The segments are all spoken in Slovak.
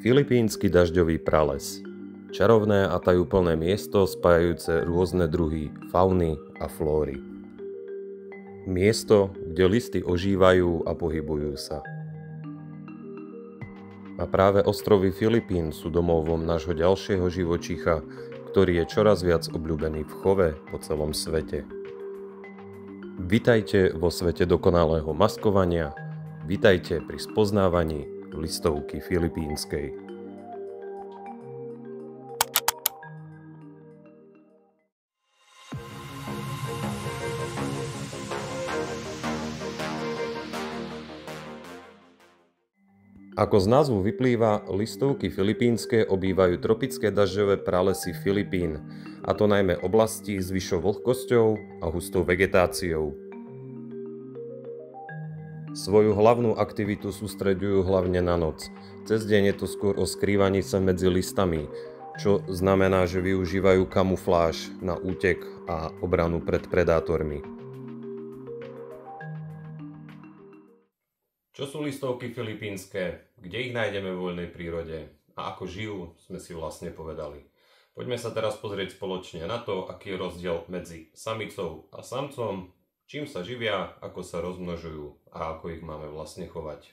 Filipínsky dažďový prales. Čarovné a tajúplné miesto spájajúce rôzne druhy fauny a flóry. Miesto, kde listy ožívajú a pohybujú sa. A práve ostrovy Filipín sú domovom nášho ďalšieho živočícha, ktorý je čoraz viac obľúbený v chove po celom svete. Vitajte vo svete dokonalého maskovania, vitajte pri spoznávaní listovky filipínskej. Ako z názvu vyplýva, listovky filipínske obývajú tropické dažďové pralesy Filipín, a to najmä oblasti s vyššou vlhkosťou a hustou vegetáciou. Svoju hlavnú aktivitu sústreďujú hlavne na noc. Cez deň je to skôr o skrývaní sa medzi listami, čo znamená, že využívajú kamufláž na útek a obranu pred predátormi. Čo sú listovky filipínske, kde ich nájdeme v voľnej prírode a ako žijú, sme si vlastne povedali. Poďme sa teraz pozrieť spoločne na to, aký je rozdiel medzi samicou a samcom, čím sa živia, ako sa rozmnožujú a ako ich máme vlastne chovať.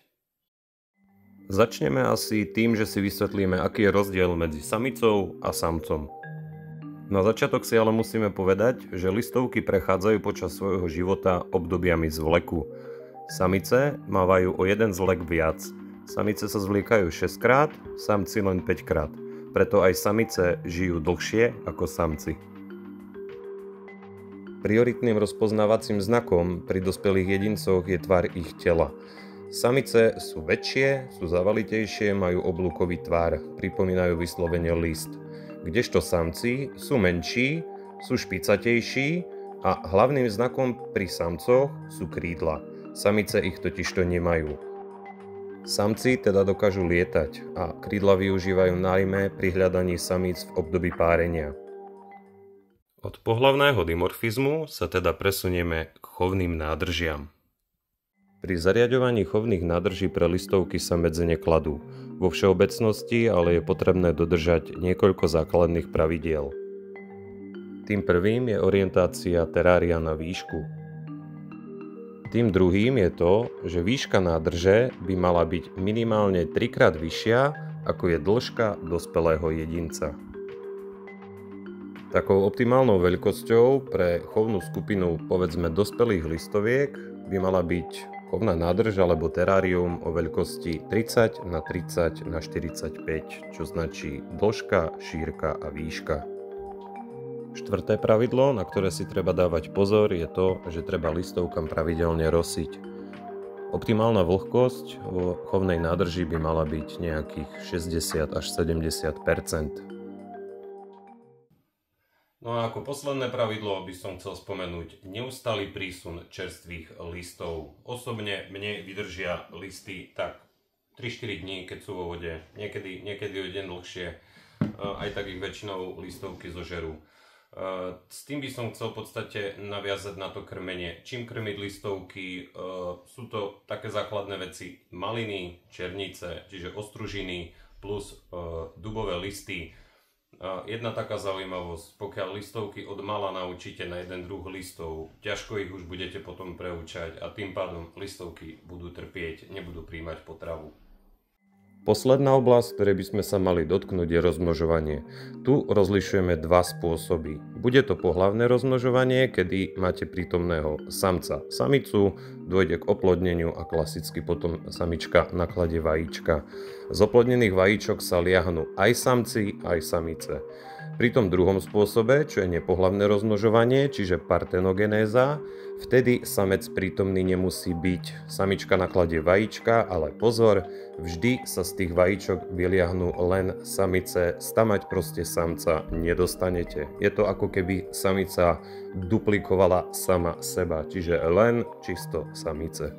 Začneme asi tým, že si vysvetlíme, aký je rozdiel medzi samicou a samcom. Na začiatok si ale musíme povedať, že listovky prechádzajú počas svojho života obdobiami zvleku. Samice mávajú o jeden zlek viac. Samice sa zvliekajú 6 krát, samci len 5 krát. Preto aj samice žijú dlhšie ako samci. Prioritným rozpoznávacím znakom pri dospelých jedincoch je tvar ich tela. Samice sú väčšie, sú zavalitejšie, majú oblúkový tvar, pripomínajú vyslovene list. Kdežto samci sú menší, sú špicatejší a hlavným znakom pri samcoch sú krídla. Samice ich totižto nemajú. Samci teda dokážu lietať a krídla využívajú najmä pri hľadaní samíc v období párenia. Od pohlavného dimorfizmu sa teda presunieme k chovným nádržiam. Pri zariaďovaní chovných nádrží pre listovky sa medze nekladú. Vo všeobecnosti ale je potrebné dodržať niekoľko základných pravidiel. Tým prvým je orientácia terária na výšku. Tým druhým je to, že výška nádrže by mala byť minimálne 3-krát vyššia, ako je dĺžka dospelého jedinca. Takou optimálnou veľkosťou pre chovnú skupinu povedzme dospelých listoviek by mala byť chovná nádrž alebo terárium o veľkosti 30 na 30 na 45, čo značí dĺžka, šírka a výška. Štvrté pravidlo, na ktoré si treba dávať pozor, je to, že treba listovkám pravidelne rosiť. Optimálna vlhkosť vo chovnej nádrži by mala byť nejakých 60 až 70%. No a ako posledné pravidlo by som chcel spomenúť neustály prísun čerstvých listov. Osobne mne vydržia listy tak 3-4 dní, keď sú vo vode, niekedy o deň dlhšie, aj tak ich väčšinou listovky zožerú. S tým by som chcel v podstate naviazať na to krmenie. Čím krmiť listovky? Sú to také základné veci: maliny, černice, čiže ostružiny plus dubové listy. Jedna taká zaujímavosť: pokiaľ listovky od mala naučíte na jeden druh listov, ťažko ich už budete potom preučať a tým pádom listovky budú trpieť, nebudú príjmať potravu. Posledná oblasť, ktorej by sme sa mali dotknúť, je rozmnožovanie. Tu rozlišujeme dva spôsoby. Bude to pohlavné rozmnožovanie, kedy máte prítomného samca, samicu, dôjde k oplodneniu a klasicky potom samička nakladie vajíčka. Z oplodnených vajíčok sa liahnú aj samci, aj samice. Pri tom druhom spôsobe, čo je nepohlavné rozmnožovanie, čiže partenogenéza, vtedy samec prítomný nemusí byť. Samička nakladie vajíčka, ale pozor, vždy sa z tých vajíčok vyliahnú len samice, stamať proste samca nedostanete. Je to ako keby samica duplikovala sama seba, čiže len čisto samice.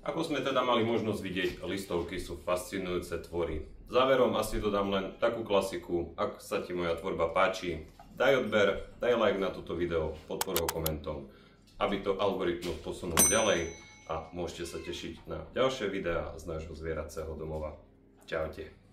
Ako sme teda mali možnosť vidieť, listovky sú fascinujúce tvory. Záverom asi dodám len takú klasiku: ak sa ti moja tvorba páči, daj odber, daj like na toto video, podporou komentom, aby to algoritmus posunul ďalej. a môžete sa tešiť na ďalšie videá z nášho zvieracieho domova. Čaute.